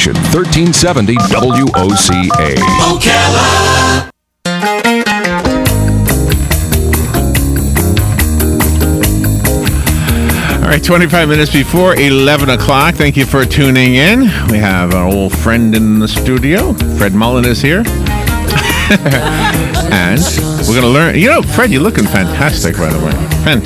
station, 1370 WOCA. Ocala. All right, 25 minutes before 11 o'clock. Thank you for tuning in. We have our old friend in the studio. Fred Mullen is here. And we're going to learn. You know, Fred, you're looking fantastic, by the way. I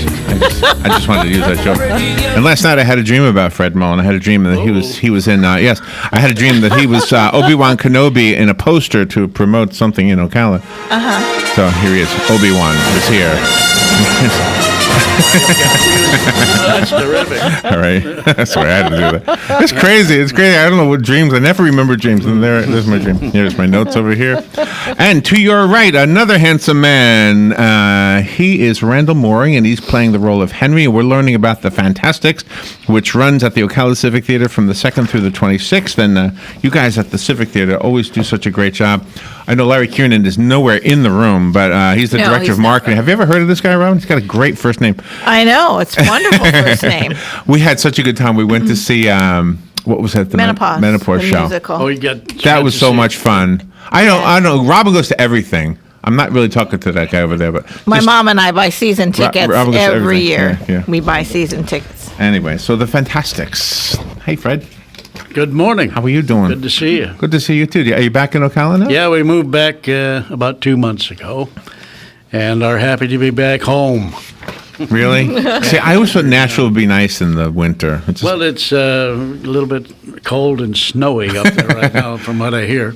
just wanted to use that joke. And last night I had a dream about Fred Mullen. I had a dream that he was in, yes, I had a dream that he was Obi-Wan Kenobi in a poster to promote something in Ocala. Uh-huh. So here he is. Obi-Wan is here. That's terrific. All right. Sorry, I had to do that. It's crazy. It's crazy. I don't know what dreams. I never remember dreams. And there's my dream. Here's my notes over here. And to your right, another handsome man. He is Randall Mooring, and he's playing the role of Henry. We're learning about the Fantasticks, which runs at the Ocala Civic Theater from the 2nd through the 26th. And you guys at the Civic Theater always do such a great job. I know Larry Kiernan is nowhere in the room, but he's the director of marketing. Have you ever heard of this guy, Robin? He's got a great first name. I know. It's a wonderful first name. We had such a good time. We went to see, what was that? The Menopause show. Musical. Oh, you got That was so much fun. I know. Robin goes to everything. I'm not really talking to that guy over there, but my mom and I buy season tickets every year. Yeah. We buy season tickets. Anyway, so the Fantasticks. Hey, Fred. Good morning. How are you doing? Good to see you. Good to see you, too. Are you back in Ocala now? Yeah, we moved back about 2 months ago and are happy to be back home. Really? See, I always thought Nashville would be nice in the winter. It's a little bit cold and snowy up there right now from what I hear.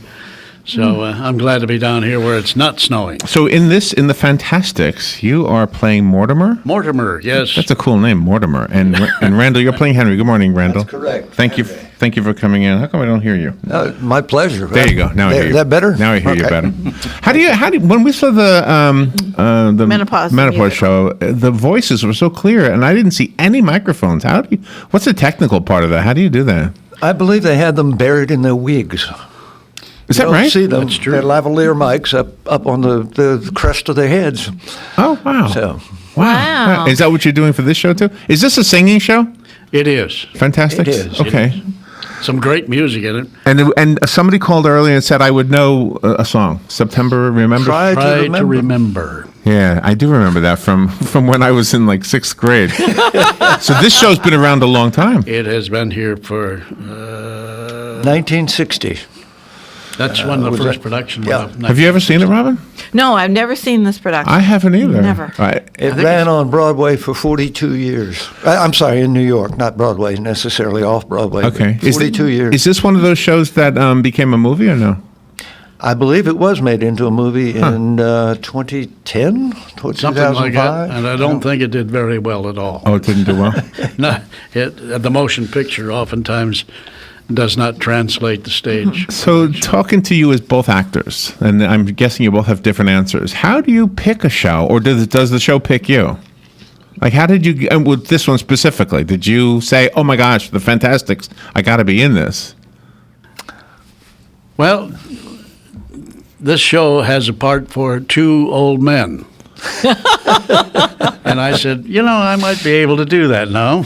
So I'm glad to be down here where it's not snowing. So in the Fantasticks, you are playing Mortimer? Mortimer, yes. That's a cool name, Mortimer. And Randall, you're playing Henry. Good morning, Randall. That's correct. Thank you for coming in. How come I don't hear you? My pleasure. There you go. Now I hear you. Is that better? Now I hear you better. How do you when we saw the menopause show, the voices were so clear, and I didn't see any microphones. What's the technical part of that? How do you do that? I believe they had them buried in their wigs. Is that right? See them. That's true. They're lavalier mics up on the crest of their heads. Oh, wow. So, wow. Is that what you're doing for this show, too? Is this a singing show? It is. Fantastic. It is. Okay. Some great music in it. And somebody called earlier and said I would know a song. September, remember? Try to remember. Yeah, I do remember that from when I was in like 6th grade. So this show's been around a long time. It has been here for 1960. That's when the first production yeah. was. Have you ever seen it, Robin? No, I've never seen this production. I haven't either. Never. It ran on Broadway for 42 years. I'm sorry, in New York, not Broadway necessarily, off Broadway. Okay. 42 years. Is this one of those shows that became a movie or no? I believe it was made into a movie in 2010, Something like that, and I don't think it did very well at all. Oh, it didn't do well? No, the motion picture oftentimes does not translate the stage. So talking to you as both actors, and I'm guessing you both have different answers, how do you pick a show, or does the show pick you? Like, how did you, and with this one specifically, did you say, oh my gosh, the Fantasticks, I got to be in this? Well, this show has a part for 2 old men. And I said, I might be able to do that now.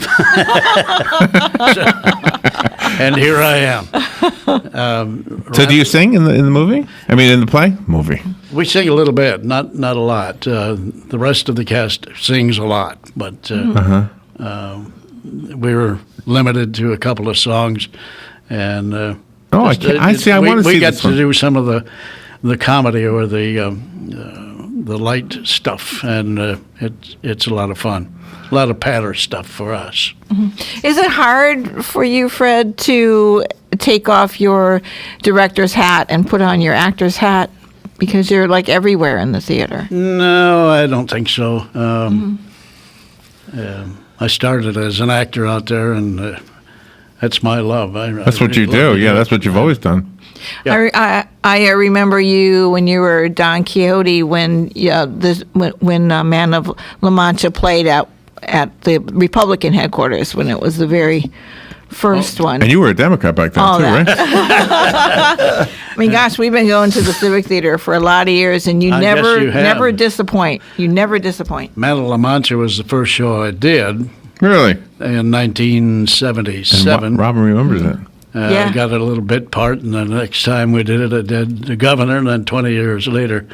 And here I am. So do you sing in the movie? I mean, in the play? Movie. We sing a little bit, not a lot. The rest of the cast sings a lot, but we were limited to a couple of songs. And I want to see we get this to one. do some of the comedy or the light stuff, and it's a lot of fun. A lot of patter stuff for us. Mm-hmm. Is it hard for you, Fred, to take off your director's hat and put on your actor's hat? Because you're like everywhere in the theater. No, I don't think so. I started as an actor out there, and that's my love. That's what you do. Yeah, that's what you've always done. Yeah. I remember you when you were Don Quixote when Man of La Mancha played at the Republican headquarters when it was the very first one. And you were a Democrat back then, too, right? I mean, gosh, we've been going to the Civic Theater for a lot of years, and you never disappoint. You never disappoint. Man of La Mancha was the first show I did Really? in 1977. And Robin remembers it. Yeah. I got a little bit part, and the next time we did it, I did the governor, and then 20 years later,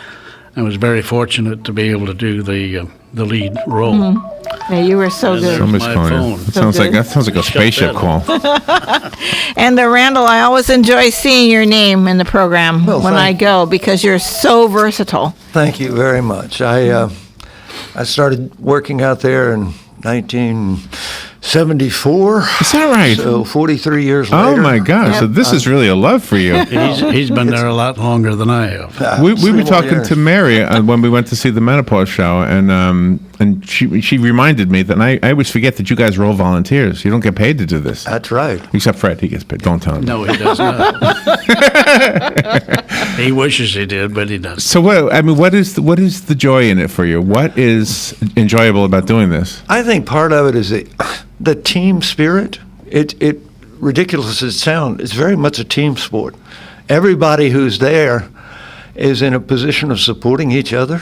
I was very fortunate to be able to do the lead role. Yeah, you were so And good. there's Somebody's my calling phone. you. That sounds like a spaceship that call. And Randall, I always enjoy seeing your name in the program Well, when I thank go because you're so versatile. Thank you very much. I started working out there in 1974. Is that right? So 43 years Oh later. my God! So this is really a love for you. He's been there a lot longer than I have. We Three were more talking years. to Mary when we went to see the menopause show, and she reminded me that I always forget that you guys are all volunteers. You don't get paid to do this, That's right. except Fred. He gets paid. Don't tell him. No, he does not. He wishes he did, but he doesn't. So what is the joy in it for you? What is enjoyable about doing this? I think part of it is the team spirit. It ridiculous as it sounds, it's very much a team sport. Everybody who's there is in a position of supporting each other,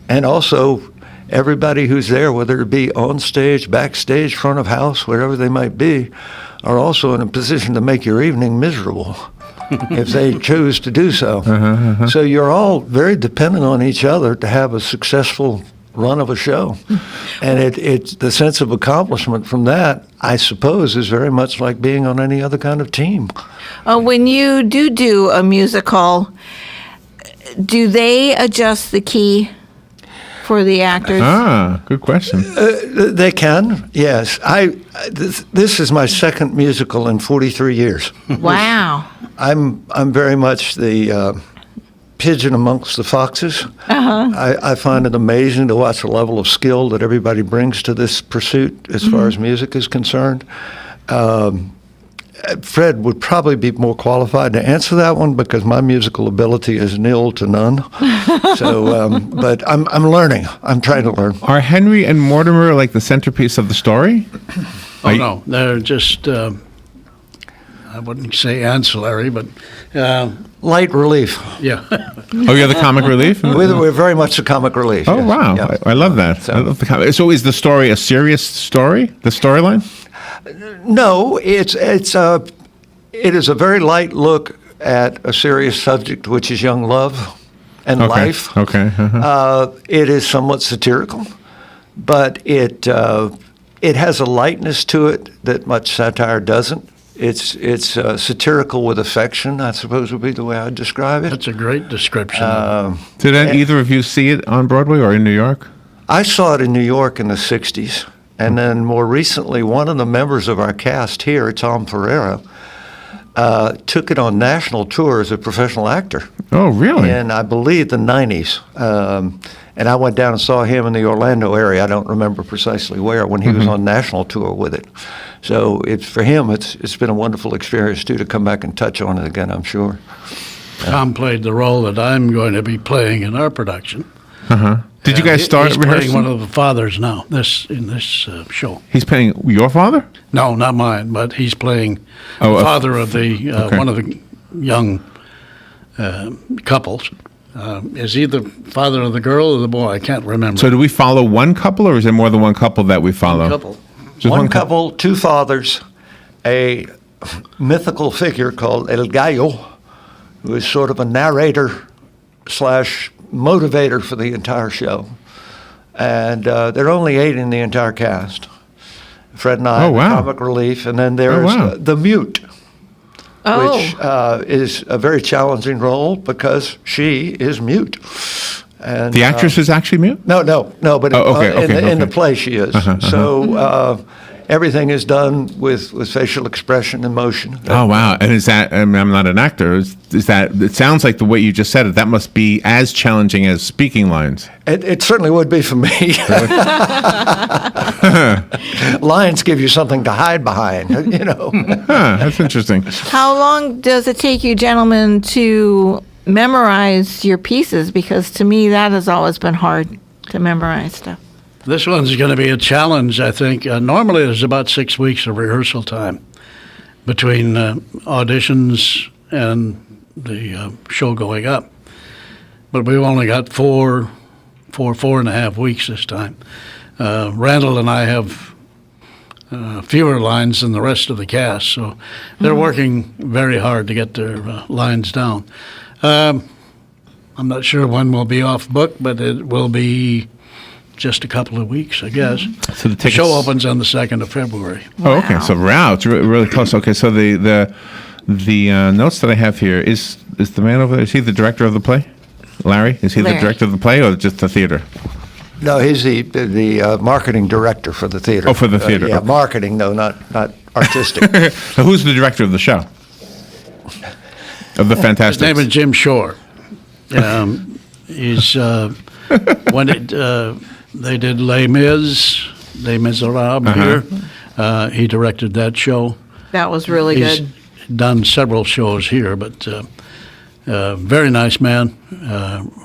and also everybody who's there, whether it be on stage, backstage, front of house, wherever they might be, are also in a position to make your evening miserable if they choose to do so. So you're all very dependent on each other to have a successful run of a show. And it's the sense of accomplishment from that, I suppose, is very much like being on any other kind of team. When you do a musical, do they adjust the key for the actors? Ah, good question. They can, yes. This is my second musical in 43 years. Wow. I'm very much the pigeon amongst the foxes. I find it amazing to watch the level of skill that everybody brings to this pursuit as far as music is concerned. Fred would probably be more qualified to answer that one because my musical ability is nil to none. So, but I'm learning. I'm trying to learn. Are Henry and Mortimer like the centerpiece of the story? Oh, no, they're just, I wouldn't say ancillary, but Light relief. yeah. Oh, you're the comic relief? We're very much the comic relief. Oh, yes. wow. Yeah. I love that. I love the comic. So is the story a serious story, the storyline? No, it is a very light look at a serious subject, which is young love and life. Okay. It is somewhat satirical, but it has a lightness to it that much satire doesn't. It's satirical with affection, I suppose would be the way I'd describe it. That's a great description. Did either of you see it on Broadway or in New York? I saw it in New York in the 60s. And then more recently, one of the members of our cast here, Tom Ferreira, took it on national tour as a professional actor. Oh, really? In, I believe, the 90s. And I went down and saw him in the Orlando area. I don't remember precisely where, when he was on national tour with it. So for him, it's been a wonderful experience, too, to come back and touch on it again, I'm sure. Tom played the role that I'm going to be playing in our production. Did you guys start He's rehearsing? playing one of the fathers now, in this show. He's playing your father? No, not mine, but he's playing Oh, the father of the okay. one of the young couples. Is he the father of the girl or the boy? I can't remember. So do we follow one couple, or is there more than one couple that we follow? couple. Just One couple, two fathers, a mythical figure called El Gallo, who is sort of a narrator / motivator for the entire show. And there are only 8 in the entire cast. Fred and I, Oh, wow. the comic relief, and then there's wow. the mute, Oh. which is a very challenging role because she is mute. And, The actress is actually mute? no, but Oh, okay, in the okay. play she is. So everything is done with facial expression and motion. Oh, wow. And is that, I mean, I'm not an actor, is that, it sounds like the way you just said it, that must be as challenging as speaking lines. It certainly would be for me. Lines give you something to hide behind, you know. Huh, that's interesting. How long does it take you, gentlemen, to memorize your pieces? Because to me, that has always been hard to memorize stuff. This one's going to be a challenge, I think. Normally, there's about 6 weeks of rehearsal time between auditions and the show going up. But we've only got 4.5 weeks this time. Randall and I have fewer lines than the rest of the cast. So they're working very hard to get their lines down. I'm not sure when we'll be off book, but it will be just a couple of weeks, I guess. So the tickets- show opens on the 2nd of February. Oh, okay. So wow, it's really close. Okay, so the notes that I have here is the man over there. Is he the director of the play? Larry? Is he Larry. the director of the play or just the theater? No, he's the marketing director for the theater. Oh, for the theater. Yeah, Okay. marketing, though, not artistic. So who's the director of the show? Of the Fantasticks? His name is Jim Shore. He's when they did Les Miserables here. He directed that show. That was really He's good. done several shows here, but very nice man.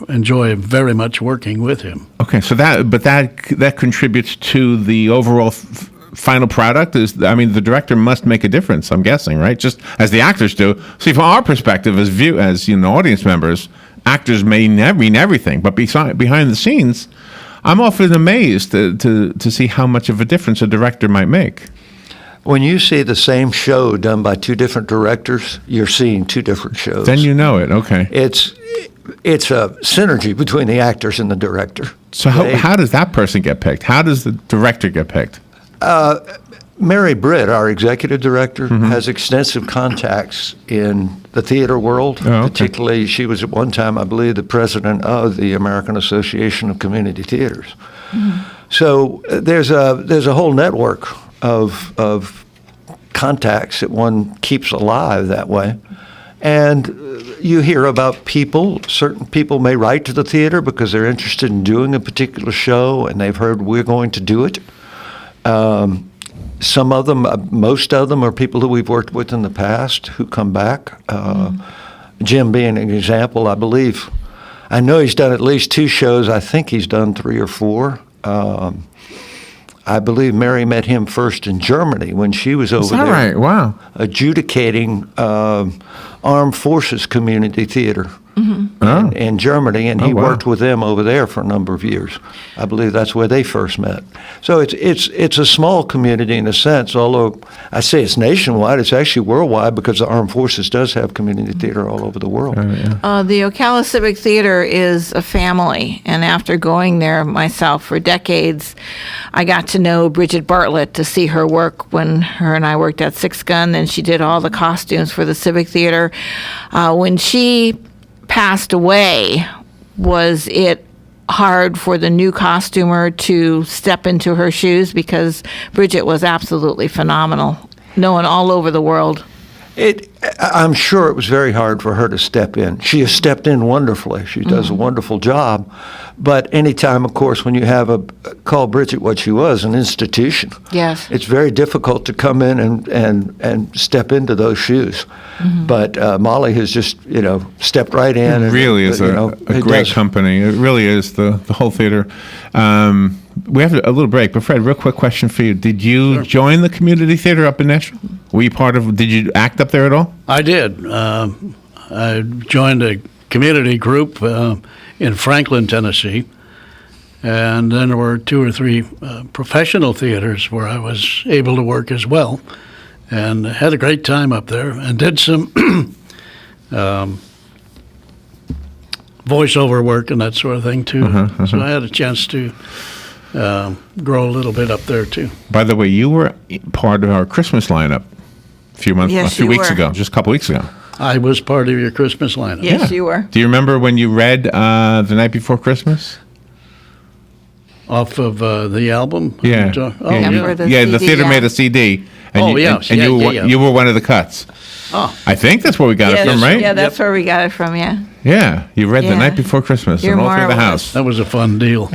Enjoy very much working with him. Okay, so that contributes to the overall final product. The director must make a difference. I'm guessing, right? Just as the actors do. See, from our perspective as audience members, actors may mean everything, but behind the scenes, I'm often amazed to see how much of a difference a director might make. When you see the same show done by two different directors, you're seeing two different shows. Then you know it. Okay. It's a synergy between the actors and the director. So how does that person get picked? How does the director get picked? Mary Britt, our executive director, has extensive contacts in the theater world. Oh, okay. Particularly, she was at one time, I believe, the president of the American Association of Community Theaters. So there's a whole network of contacts that one keeps alive that way. And you hear about people. Certain people may write to the theater because they're interested in doing a particular show, and they've heard we're going to do it. Some of them, most of them, are people who we've worked with in the past who come back. Jim being an example, I believe. I know he's done at least 2 shows. I think he's done 3 or 4. I believe Mary met him first in Germany when she was over Is that there right? Wow. adjudicating armed forces community theater Oh. in Germany, and he wow. worked with them over there for a number of years. I believe that's where they first met. So it's a small community in a sense, although I say it's nationwide, it's actually worldwide because the armed forces does have community theater all over the world. The Ocala Civic Theater is a family, and after going there myself for decades, I got to know Bridget Bartlett to see her work when her and I worked at Six Gun, and she did all the costumes for the Civic Theater. When she passed away, was it hard for the new costumer to step into her shoes? Because Bridget was absolutely phenomenal, known all over the world. I'm sure it was very hard for her to step in. She has stepped in wonderfully. She does a wonderful job. But anytime, of course, when you have call Bridget what she was, an institution, Yes. it's very difficult to come in and step into those shoes. But Molly has just, stepped right in. It and, really is a it great does. company. It really is the whole theater. We have a little break, but Fred, real quick question for you. Did you join the community theater up in Nashville? Were you did you act up there at all? I did. I joined a community group in Franklin, Tennessee, and then there were 2 or 3 professional theaters where I was able to work as well, and had a great time up there, and did some voiceover work and that sort of thing too. So I had a chance to grow a little bit up there too. By the way, you were part of our Christmas lineup a few Yes, weeks you were. ago, just a couple weeks ago. I was part of your Christmas lineup. Yes, you were. Do you remember when you read The Night Before Christmas? Off of the album? Yeah. Oh, Yeah, yeah. for the The CD, theater yeah. made a CD. And Oh, you, yes. and Yeah, you, yeah, were, yeah. you were one of the cuts. Oh. I think that's where we got it from, right? Yeah, that's where we got it from, yeah. Yeah, you read The Yeah. Night Before Christmas You're and all through the marvelous. house. That was a fun deal.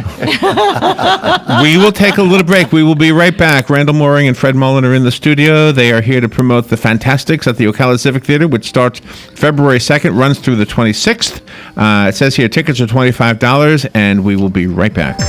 We will take a little break. We will be right back. Randall Mooring and Fred Mullen are in the studio. They are here to promote the Fantasticks at the Ocala Civic Theater, which starts February 2nd, runs through the 26th. It says here tickets are $25, and we will be right back.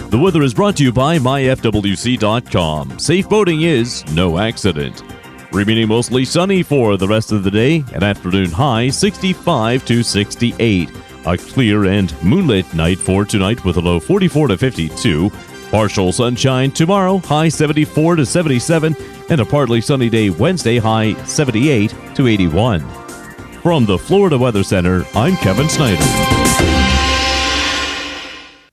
The weather is brought to you by myfwc.com. Safe boating is no accident. Remaining mostly sunny for the rest of the day. An afternoon high 65 to 68. A clear and moonlit night for tonight with a low 44 to 52. Partial sunshine tomorrow, high 74 to 77. And a partly sunny day Wednesday, high 78 to 81. From the Florida Weather Center, I'm Kevin Snyder.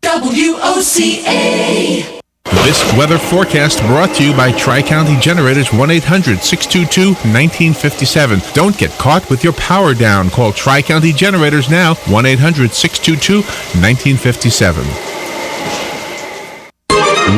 WOCA. This weather forecast brought to you by Tri-County Generators 1-800-622-1957. Don't get caught with your power down. Call Tri-County Generators now, 1-800-622-1957.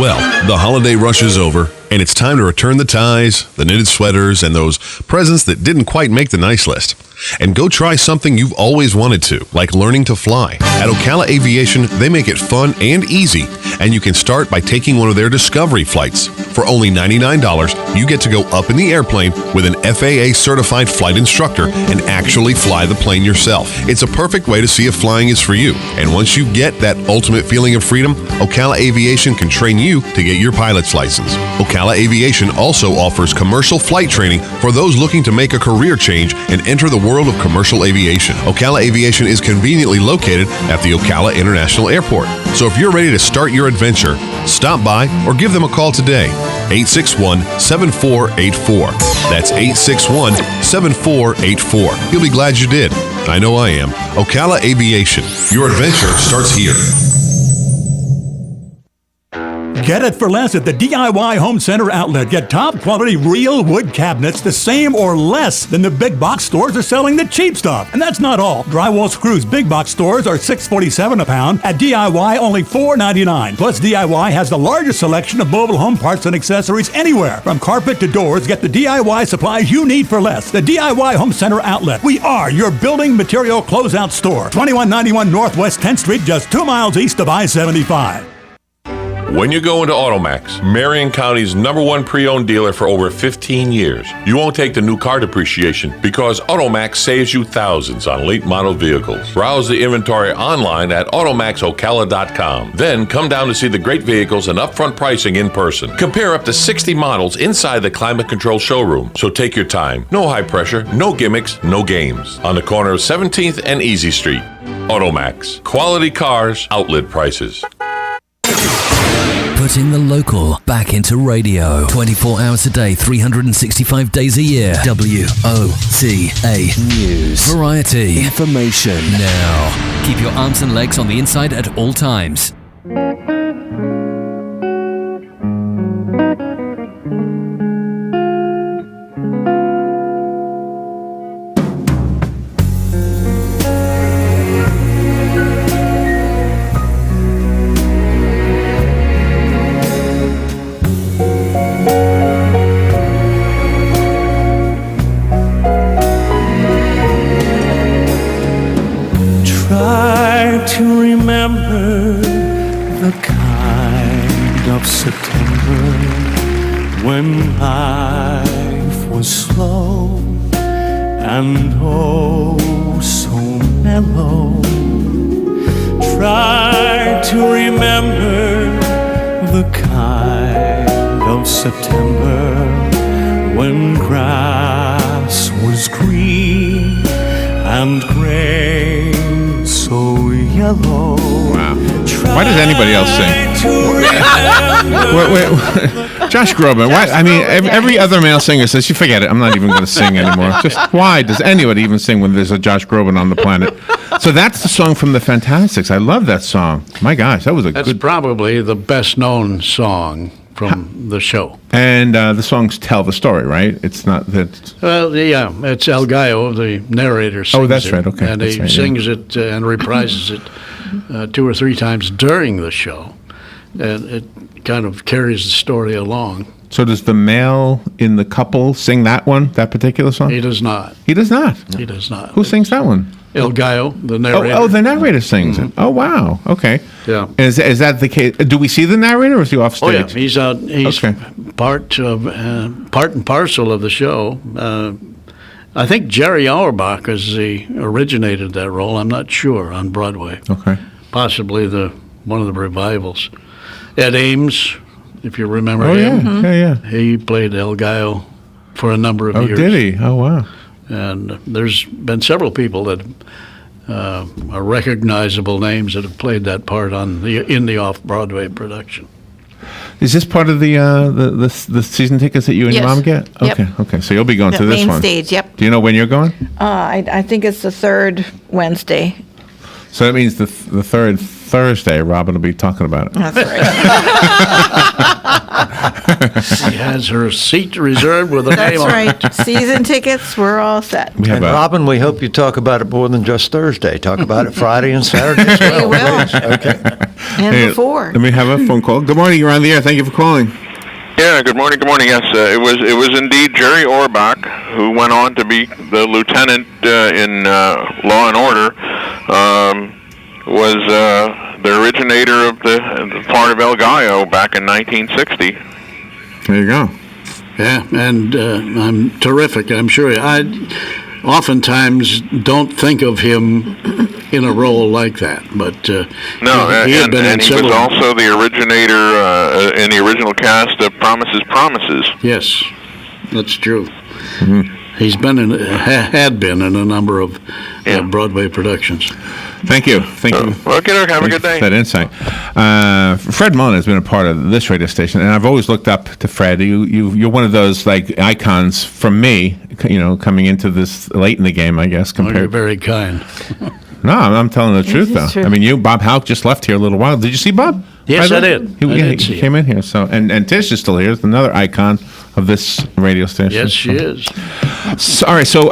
Well, the holiday rush is over, and it's time to return the ties, the knitted sweaters, and those presents that didn't quite make the nice list. And go try something you've always wanted to, like learning to fly. At Ocala Aviation, they make it fun and easy, and you can start by taking one of their Discovery flights. For only $99, you get to go up in the airplane with an FAA-certified flight instructor and actually fly the plane yourself. It's a perfect way to see if flying is for you. And once you get that ultimate feeling of freedom, Ocala Aviation can train you to get your pilot's license. Ocala Aviation also offers commercial flight training for those looking to make a career change and enter the world of commercial aviation. Ocala Aviation is conveniently located at the Ocala International Airport. So if you're ready to start your adventure, stop by or give them a call today. 861-7484. That's 861-7484. You'll be glad you did. I know I am. Ocala Aviation. Your adventure starts here. Get it for less at the DIY Home Center outlet. Get top quality real wood cabinets the same or less than the big box stores are selling the cheap stuff. And that's not all. Drywall screws big box stores are $6.47 a pound. At DIY, only $4.99. Plus, DIY has the largest selection of mobile home parts and accessories anywhere. From carpet to doors, get the DIY supplies you need for less. The DIY Home Center outlet. We are your building material closeout store. 2191 Northwest 10th Street, just 2 miles east of I-75. When you go into Automax, Marion County's #1 pre-owned dealer for over 15 years, you won't take the new car depreciation because Automax saves you thousands on late model vehicles. Browse the inventory online at automaxocala.com. Then come down to see the great vehicles and upfront pricing in person. Compare up to 60 models inside the climate control showroom. So take your time. No high pressure, no gimmicks, no games. On the corner of 17th and Easy Street. Automax. Quality cars, outlet prices. Putting the local back into radio. 24 hours a day, 365 days a year. WOCA News. Variety. Information. Now. Keep your arms and legs on the inside at all times. To remember the kind of September when life was slow and oh so mellow. Try to remember the kind of September when grass was green and gray so yellow. Wow. Why does anybody else sing? Wait. Josh Groban. Why? I mean, every other male singer says, "You forget it. I'm not even going to sing anymore." Just why does anybody even sing when there's a Josh Groban on the planet? So that's the song from the Fantasticks. I love that song. My gosh, that was That's probably the best known song from the show. And the songs tell the story, right? It's not that. Well, yeah, it's El Gallo, the narrator. Sings that's right. Okay, and that's he right, sings it and reprises it 2 or 3 times during the show, and it kind of carries the story along. So does the male in the couple sing that particular song? He does not. He does not. He does not. Who sings that one? El Gallo, the narrator. Oh, the narrator sings it. Oh, wow. Okay. Yeah. Is that the case? Do we see the narrator, or is he off stage? Oh yeah, he's out. He's Okay. part and parcel of the show. I think Jerry Auerbach originated that role. I'm not sure on Broadway. Okay. Possibly one of the revivals. Ed Ames, if you remember yeah. him. Yeah. He played El Gallo for a number of Oh, years. did he? Oh, wow. And there's been several people that are recognizable names that have played that part in the off-Broadway production. Is this part of the season tickets that you and your Yes. mom get? Yep. Okay. So you'll be going The to this main one. stage, yep. Do you know when you're going? I think it's the third Wednesday. So that means the third Thursday, Robin will be talking about it. That's right. She has her seat reserved with a That's name on it. right. Season tickets, we're all set. We have And Robin, we hope you talk about it more than just Thursday. Talk about it Friday and Saturday as well. We will. please. Okay. And Hey, before. Let me have a phone call. Good morning. You're on the air. Thank you for calling. Yeah, good morning. Good morning. Yes, it was indeed Jerry Orbach who went on to be the lieutenant in Law and Order. Was the originator of the part of El Gallo back in 1960. There you go. Yeah, and I'm terrific. I'm sure. I oftentimes don't think of him in a role like that, but No, he had and been in he was several. also the originator in the original cast of Promises, Promises. Yes, that's true. He's been had been in a number of Broadway productions. Thank you. Thank you. Well, have a good day. For that insight. Fred Mullen has been a part of this radio station, and I've always looked up to Fred. You're one of those like icons from me, coming into this late in the game, I guess. Oh, you're very kind. No, I'm telling the truth, is though. true. I mean, Bob Houck just left here a little while. Did you see Bob? Yes, By I the way? did. He, I yeah, did he see came in here. So, and Tish is still here. Is another icon of this radio station. Yes, she is. So, all right, so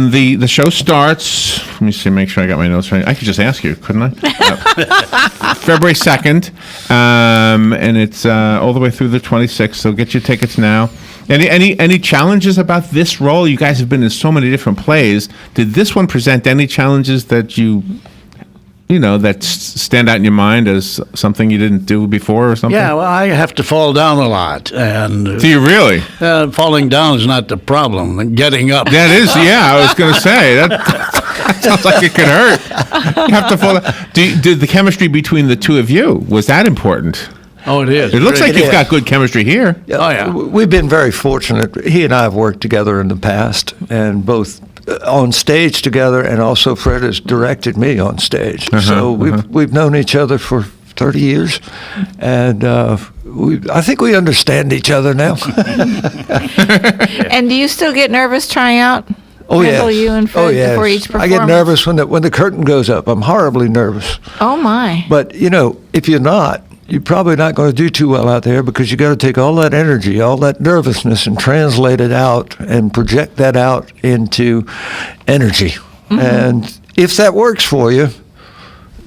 the show starts. Let me see, make sure I got my notes right. I could just ask you, couldn't I? February 2nd, and it's all the way through the 26th. So get your tickets now. Any challenges about this role? You guys have been in so many different plays. Did this one present any challenges that that stand out in your mind as something you didn't do before or something? Yeah, well, I have to fall down a lot, and Do you really? falling down is not the problem. Getting up. That is, yeah. I was going to say that sounds like it could hurt. You have to fall. Did the chemistry between the two of you, was that important? Oh, it is. It looks like It you've is. got good chemistry here. Oh, yeah. We've been very fortunate. He and I have worked together in the past, and both on stage together, and also Fred has directed me on stage. So we've known each other for 30 years, and I think we understand each other now. And do you still get nervous trying out? Oh Randall, yeah. you and Fred before each I performance? get nervous when the curtain goes up. I'm horribly nervous. Oh my. But if you're not, you're probably not going to do too well out there, because you got to take all that energy, all that nervousness, and translate it out and project that out into energy. Mm-hmm. And if that works for you,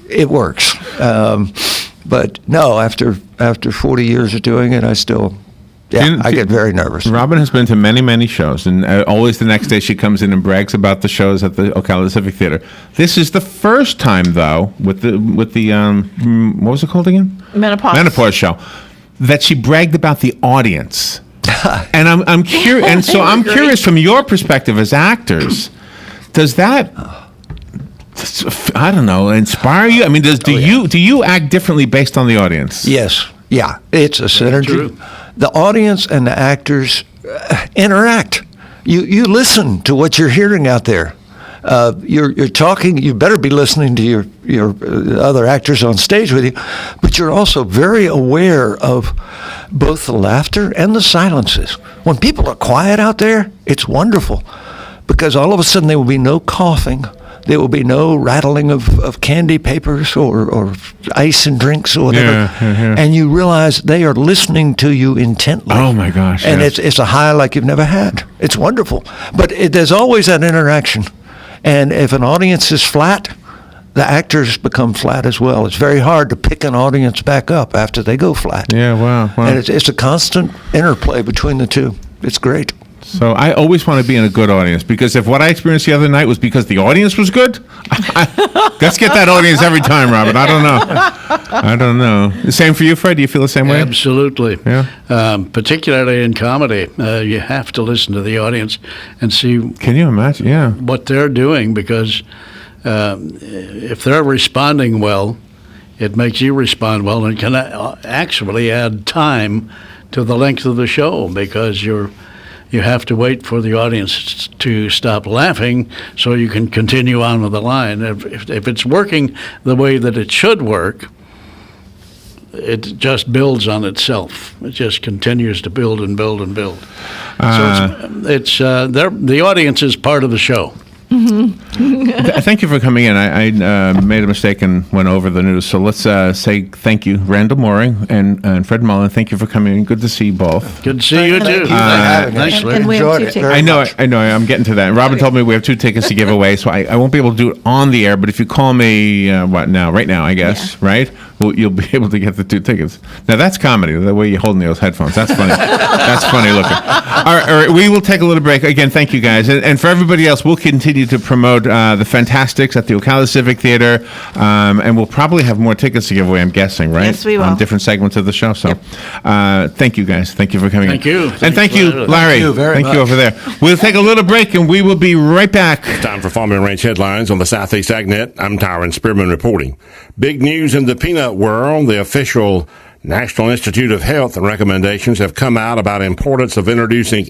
it works. But no, after 40 years of doing it, I still. Yeah, I get very nervous. Robin has been to many, many shows, and always the next day she comes in and brags about the shows at the Ocala Civic Theater. This is the first time, though, with the what was it called again? Menopause show, that she bragged about the audience. And I'm curious, and so I'm curious from your perspective as actors, does that? I don't know, inspire you? I mean, do you act differently based on the audience? Yes. Yeah, it's a synergy. The audience and the actors interact. You listen to what you're hearing out there. You're talking. You better be listening to your other actors on stage with you, but you're also very aware of both the laughter and the silences. When people are quiet out there, it's wonderful, because all of a sudden there will be no coughing. There will be no rattling of candy papers or ice and drinks or whatever. Yeah. And you realize they are listening to you intently. Oh, my gosh. And yes. it's a high like you've never had. It's wonderful. But there's always that interaction. And if an audience is flat, the actors become flat as well. It's very hard to pick an audience back up after they go flat. Yeah, wow. And it's a constant interplay between the two. It's great. So I always want to be in a good audience, because if what I experienced the other night was because the audience was good, let's get that audience every time, Robert. I don't know. The same for you, Fred? Do you feel the same way? Absolutely. Yeah. Particularly in comedy, you have to listen to the audience and see. Can you imagine? Yeah. What they're doing, because if they're responding well, it makes you respond well, and can actually add time to the length of the show, because you're you have to wait for the audience to stop laughing so you can continue on with the line. If it's working the way that it should work, it just builds on itself. It just continues to build and build and build. So it's the audience is part of the show. Thank you for coming in. I made a mistake and went over the news. So let's say thank you, Randall Mooring and Fred Mullen. Thank you for coming in. Good to see you both. Good to see you too. And Thanks, Larry. we have two tickets. I know. I'm getting to that. And Robin told me we have 2 tickets to give away, so I won't be able to do it on the air. But if you call me, right now, I guess, right? Well, you'll be able to get the 2 tickets. Now that's comedy. The way you're holding those headphones, that's funny. That's funny looking. All right, we will take a little break. Again, thank you guys, and for everybody else, we'll continue to promote the Fantasticks at the Ocala Civic Theater, and we'll probably have more tickets to give away. I'm guessing, right? Yes, we will. On different segments of the show. So, thank you guys. Thank you for coming. Thank you. And thank you, Larry. Thank you very Thank you much. over there. We'll take a little break, and we will be right back. Time for Farm and Ranch headlines on the Southeast AgNet. I'm Tyron Spearman reporting. Big news in the peanut world. The official National Institute of Health recommendations have come out about importance of introducing